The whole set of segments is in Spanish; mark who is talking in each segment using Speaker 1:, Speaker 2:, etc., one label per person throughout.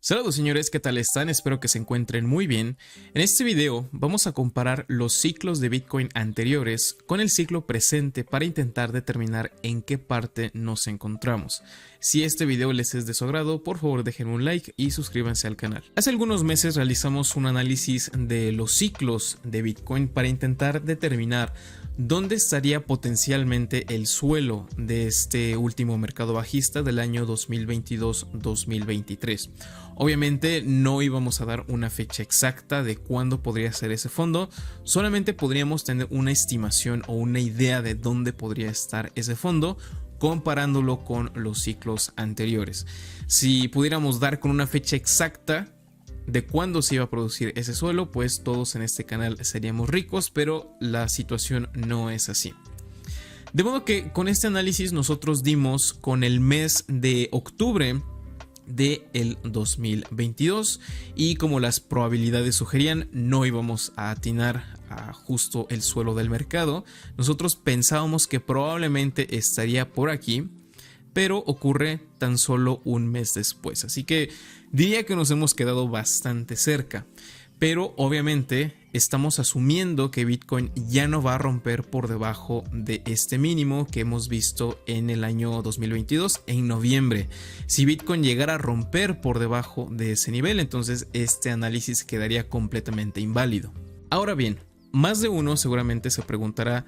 Speaker 1: Saludos señores, ¿qué tal están? Espero que se encuentren muy bien. En este video vamos a comparar los ciclos de Bitcoin anteriores con el ciclo presente para intentar determinar en qué parte nos encontramos. Si este video les es de su agrado, por favor déjenme un like y suscríbanse al canal. Hace algunos meses realizamos un análisis de los ciclos de Bitcoin para intentar determinar dónde estaría potencialmente el suelo de este último mercado bajista del año 2022-2023. Obviamente no íbamos a dar una fecha exacta de cuándo podría ser ese fondo, solamente podríamos tener una estimación o una idea de dónde podría estar ese fondo comparándolo con los ciclos anteriores. Si pudiéramos dar con una fecha exacta de cuándo se iba a producir ese suelo, pues todos en este canal seríamos ricos, pero la situación no es así. De modo que con este análisis nosotros dimos con el mes de octubre del 2022 y como las probabilidades sugerían, no íbamos a atinar a justo el suelo del mercado. Nosotros pensábamos que probablemente estaría por aquí, pero ocurre tan solo un mes después, así que diría que nos hemos quedado bastante cerca. Pero obviamente estamos asumiendo que Bitcoin ya no va a romper por debajo de este mínimo que hemos visto en el año 2022 en noviembre. Si Bitcoin llegara a romper por debajo de ese nivel, entonces este análisis quedaría completamente inválido. Ahora bien, más de uno seguramente se preguntará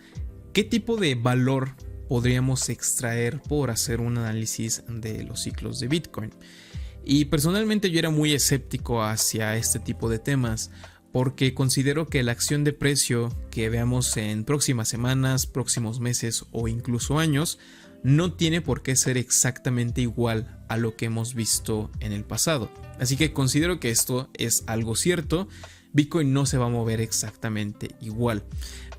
Speaker 1: ¿qué tipo de valor podríamos extraer por hacer un análisis de los ciclos de Bitcoin? Y personalmente yo era muy escéptico hacia este tipo de temas porque considero que la acción de precio que veamos en próximas semanas, próximos meses o incluso años no tiene por qué ser exactamente igual a lo que hemos visto en el pasado. Así que considero que esto es algo cierto, Bitcoin no se va a mover exactamente igual.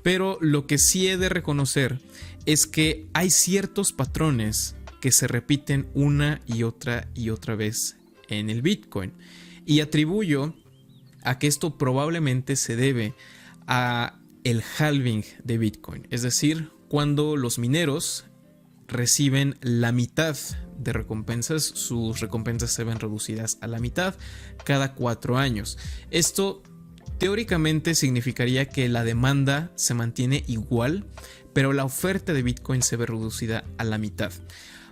Speaker 1: Pero lo que sí he de reconocer es que hay ciertos patrones que se repiten una y otra vez en el Bitcoin y atribuyo a que esto probablemente se debe a el halving de Bitcoin, es decir, cuando los mineros reciben la mitad de recompensas, sus recompensas se ven reducidas a la mitad cada 4 años. Esto teóricamente significaría que la demanda se mantiene igual, pero la oferta de Bitcoin se ve reducida a la mitad.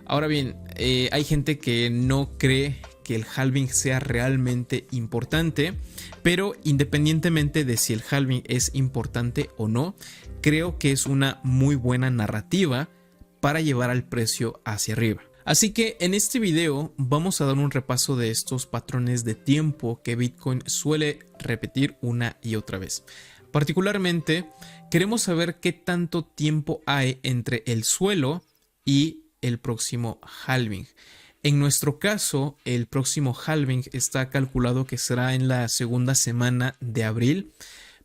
Speaker 1: Ahora bien, hay gente que no cree que el halving sea realmente importante, pero independientemente de si el halving es importante o no, creo que es una muy buena narrativa para llevar al precio hacia arriba. Así que en este video vamos a dar un repaso de estos patrones de tiempo que Bitcoin suele repetir una y otra vez. Particularmente, queremos saber qué tanto tiempo hay entre el suelo y el próximo halving. En nuestro caso, el próximo halving está calculado que será en la segunda semana de abril,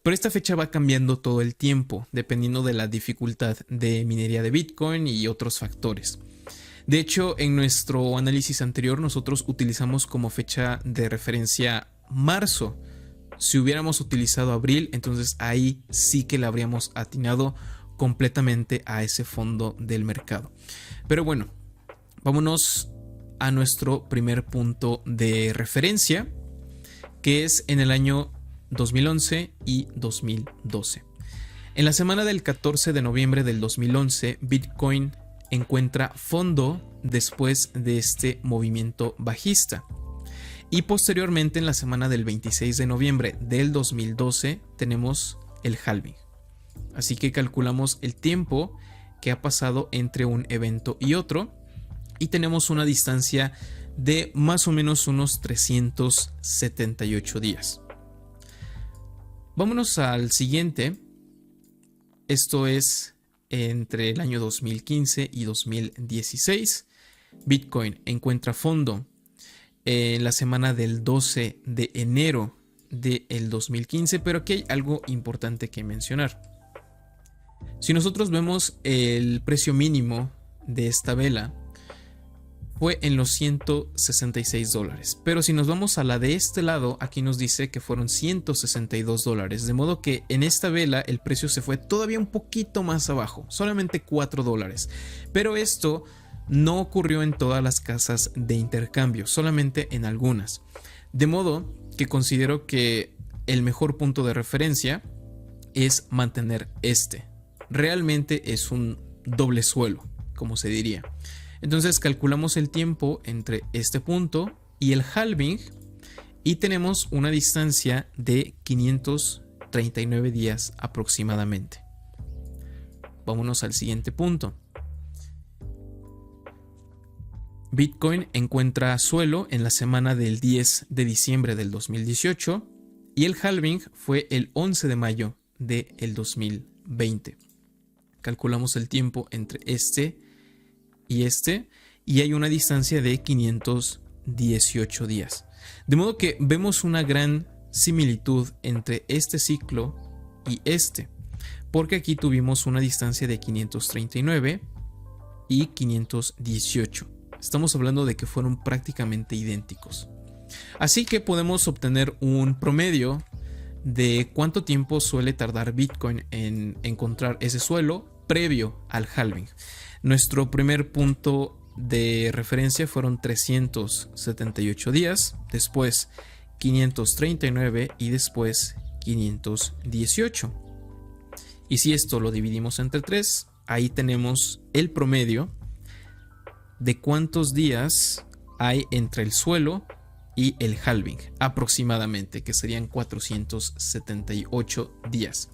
Speaker 1: pero esta fecha va cambiando todo el tiempo, dependiendo de la dificultad de minería de Bitcoin y otros factores. De hecho, en nuestro análisis anterior nosotros utilizamos como fecha de referencia marzo. Si hubiéramos utilizado abril, entonces ahí sí que le habríamos atinado completamente a ese fondo del mercado. Pero bueno, vámonos a nuestro primer punto de referencia, que es en el año 2011 y 2012. En la semana del 14 de noviembre del 2011, Bitcoin encuentra fondo después de este movimiento bajista. Y posteriormente en la semana del 26 de noviembre del 2012 tenemos el halving. Así que calculamos el tiempo que ha pasado entre un evento y otro y tenemos una distancia de más o menos unos 378 días. Vámonos al siguiente. Esto es entre el año 2015 y 2016. Bitcoin encuentra fondo en la semana del 12 de enero del 2015, pero aquí hay algo importante que mencionar. Si nosotros vemos el precio mínimo de esta vela, fue en los $166, pero si nos vamos a la de este lado, aquí nos dice que fueron $162, de modo que en esta vela el precio se fue todavía un poquito más abajo, solamente $4, pero esto no ocurrió en todas las casas de intercambio, solamente en algunas. De modo que considero que el mejor punto de referencia es mantener este. Realmente es un doble suelo, como se diría. Entonces calculamos el tiempo entre este punto y el halving y tenemos una distancia de 539 días aproximadamente. Vámonos al siguiente punto. Bitcoin encuentra suelo en la semana del 10 de diciembre del 2018 y el halving fue el 11 de mayo del 2020. Calculamos el tiempo entre este y hay una distancia de 518 días. De modo que vemos una gran similitud entre este ciclo y porque aquí tuvimos una distancia de 539 y 518. Estamos hablando de que fueron prácticamente idénticos. Así que podemos obtener un promedio de cuánto tiempo suele tardar Bitcoin en encontrar ese suelo previo al halving. Nuestro primer punto de referencia fueron 378 días, después 539 y después 518. Y si esto lo dividimos entre 3, ahí tenemos el promedio de cuántos días hay entre el suelo y el halving, aproximadamente, que serían 478 días.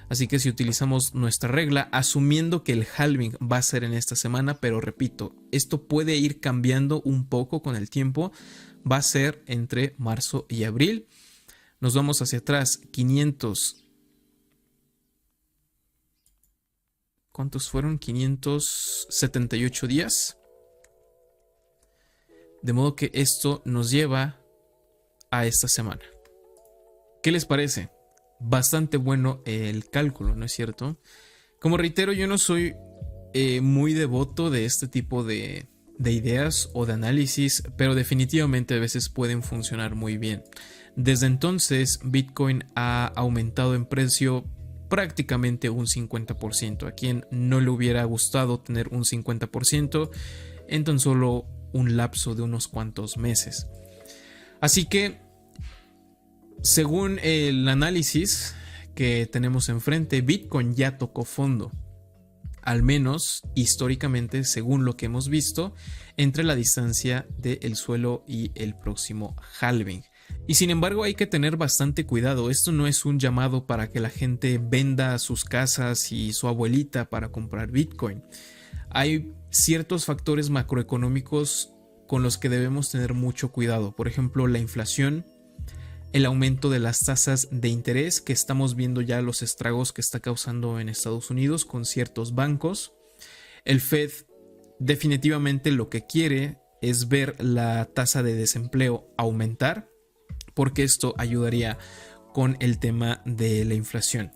Speaker 1: Así que si utilizamos nuestra regla, asumiendo que el halving va a ser en esta semana, pero repito, esto puede ir cambiando un poco con el tiempo, va a ser entre marzo y abril. Nos vamos hacia atrás, 500. ¿Cuántos fueron? 578 días. De modo que esto nos lleva a esta semana. ¿Qué les parece? Bastante bueno el cálculo, ¿no es cierto? Como reitero, yo no soy muy devoto de este tipo de ideas o de análisis, pero definitivamente a veces pueden funcionar muy bien. Desde entonces, Bitcoin ha aumentado en precio prácticamente un 50%. A quien no le hubiera gustado tener un 50% en tan solo un lapso de unos cuantos meses. Así que, según el análisis que tenemos enfrente, Bitcoin ya tocó fondo, al menos históricamente, según lo que hemos visto, entre la distancia del suelo y el próximo halving. Y sin embargo hay que tener bastante cuidado. Esto no es un llamado para que la gente venda sus casas y su abuelita para comprar Bitcoin. Hay ciertos factores macroeconómicos con los que debemos tener mucho cuidado. Por ejemplo, la inflación, el aumento de las tasas de interés, que estamos viendo ya los estragos que está causando en Estados Unidos con ciertos bancos. El Fed definitivamente lo que quiere es ver la tasa de desempleo aumentar, porque esto ayudaría con el tema de la inflación.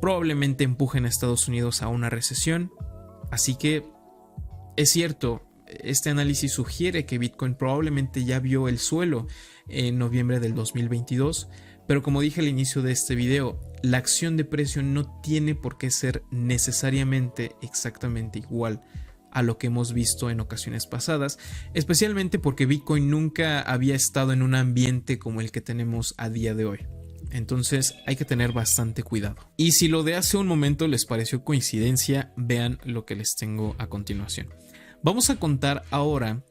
Speaker 1: Probablemente empujen a Estados Unidos a una recesión, así que es cierto, este análisis sugiere que Bitcoin probablemente ya vio el suelo en noviembre del 2022, pero como dije al inicio de este video, la acción de precio no tiene por qué ser necesariamente exactamente igual a lo que hemos visto en ocasiones pasadas, especialmente porque Bitcoin nunca había estado en un ambiente como el que tenemos a día de hoy. Entonces hay que tener bastante cuidado. Y si lo de hace un momento les pareció coincidencia, vean lo que les tengo a continuación. Vamos a contar ahora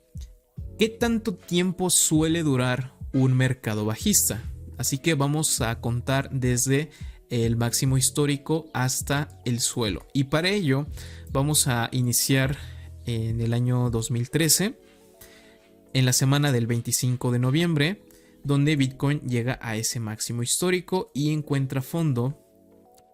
Speaker 1: qué tanto tiempo suele durar un mercado bajista. Así que vamos a contar desde el máximo histórico hasta el suelo. Y para ello vamos a iniciar en el año 2013, en la semana del 25 de noviembre, donde Bitcoin llega a ese máximo histórico y encuentra fondo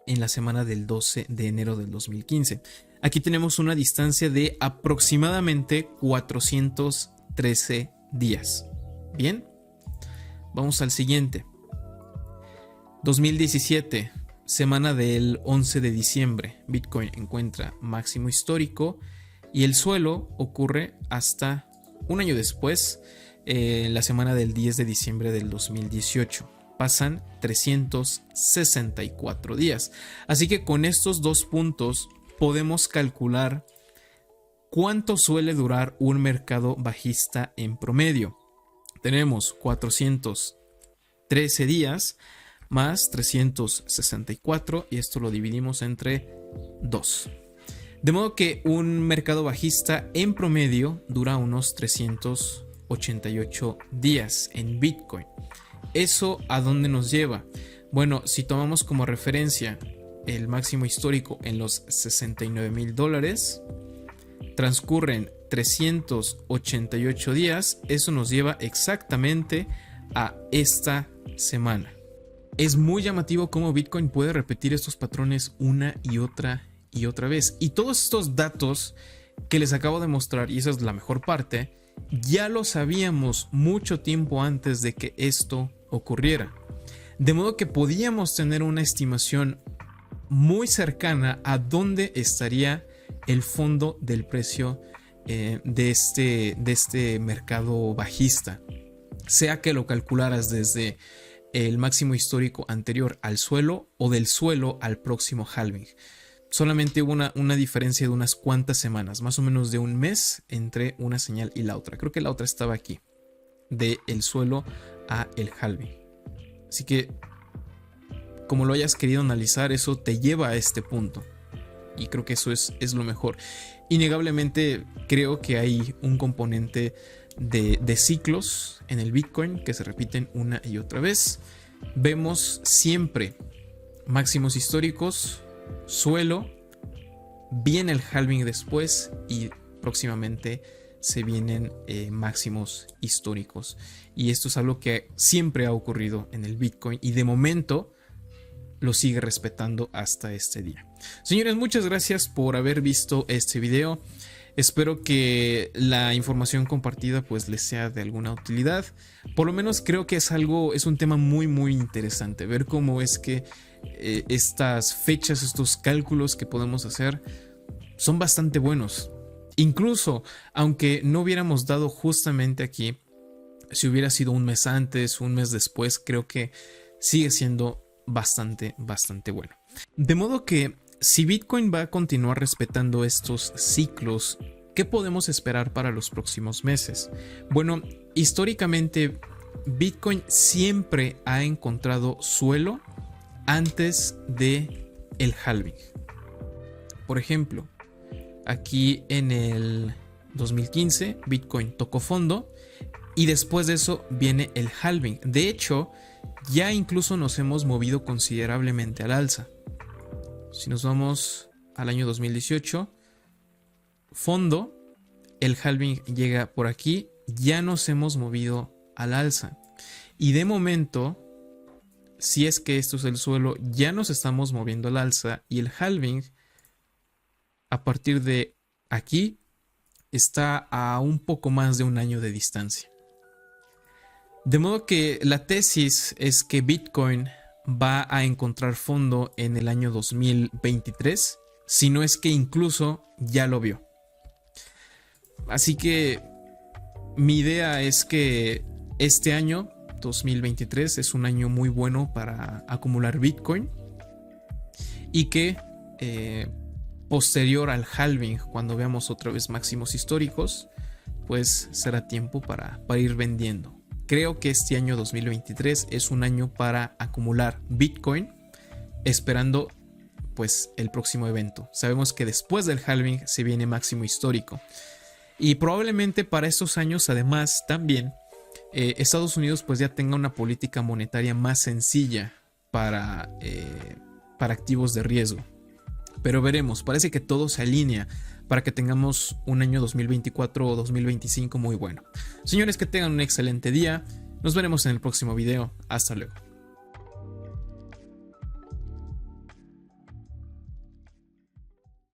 Speaker 1: en la semana del 12 de enero del 2015. Aquí tenemos una distancia de aproximadamente 413 días. Bien, vamos al siguiente. 2017, semana del 11 de diciembre, Bitcoin encuentra máximo histórico y el suelo ocurre hasta un año después, la semana del 10 de diciembre del 2018. Pasan 364 días. Así que con estos dos puntos podemos calcular cuánto suele durar un mercado bajista en promedio. tenemos 413 días más 364 y esto lo dividimos entre 2. De modo que un mercado bajista en promedio dura unos 388 días en Bitcoin. ¿Eso a dónde nos lleva? Bueno, si tomamos como referencia el máximo histórico en los $69,000, transcurren 388 días, eso nos lleva exactamente a esta semana. Es muy llamativo cómo Bitcoin puede repetir estos patrones una y otra vez. Y todos estos datos que les acabo de mostrar, y esa es la mejor parte, ya lo sabíamos mucho tiempo antes de que esto ocurriera. De modo que podíamos tener una estimación muy cercana a dónde estaría el fondo del precio de este mercado bajista. Sea que lo calcularas desde el máximo histórico anterior al suelo o del suelo al próximo halving. Solamente hubo una diferencia de unas cuantas semanas, más o menos de un mes entre una señal y la otra. Creo que la otra estaba aquí, de el suelo a el halving. Así que, como lo hayas querido analizar, eso te lleva a este punto. Y creo que eso es lo mejor. Innegablemente creo que hay un componente de ciclos en el Bitcoin que se repiten una y otra vez. Vemos siempre máximos históricos, suelo, viene el halving después y próximamente se vienen máximos históricos. Y esto es algo que siempre ha ocurrido en el Bitcoin y de momento lo sigue respetando hasta este día. Señores, muchas gracias por haber visto este video. Espero que la información compartida pues les sea de alguna utilidad. Por lo menos creo que es un tema muy interesante. Ver cómo es que estas fechas, estos cálculos que podemos hacer son bastante buenos. Incluso aunque no hubiéramos dado justamente aquí, si hubiera sido un mes antes, un mes después, creo que sigue siendo bastante bueno. De modo que si Bitcoin va a continuar respetando estos ciclos, ¿qué podemos esperar para los próximos meses? Bueno, históricamente Bitcoin siempre ha encontrado suelo antes de el halving. Por ejemplo, aquí en el 2015 Bitcoin tocó fondo y después de eso viene el halving. De hecho, ya incluso nos hemos movido considerablemente al alza. Si nos vamos al año 2018, fondo, el halving llega por aquí, ya nos hemos movido al alza. Y de momento, si es que esto es el suelo, ya nos estamos moviendo al alza y el halving, a partir de aquí, está a un poco más de un año de distancia. De modo que la tesis es que Bitcoin va a encontrar fondo en el año 2023, si no es que incluso ya lo vio. Así que mi idea es que este año 2023 es un año muy bueno para acumular Bitcoin y que posterior al halving, cuando veamos otra vez máximos históricos, pues será tiempo para ir vendiendo. Creo que este año 2023 es un año para acumular Bitcoin, esperando pues el próximo evento. Sabemos que después del halving se viene máximo histórico. Y probablemente para estos años además también Estados Unidos pues ya tenga una política monetaria más sencilla para activos de riesgo. Pero veremos, parece que todo se alinea para que tengamos un año 2024 o 2025 muy bueno. Señores, que tengan un excelente día. Nos veremos en el próximo video. Hasta luego.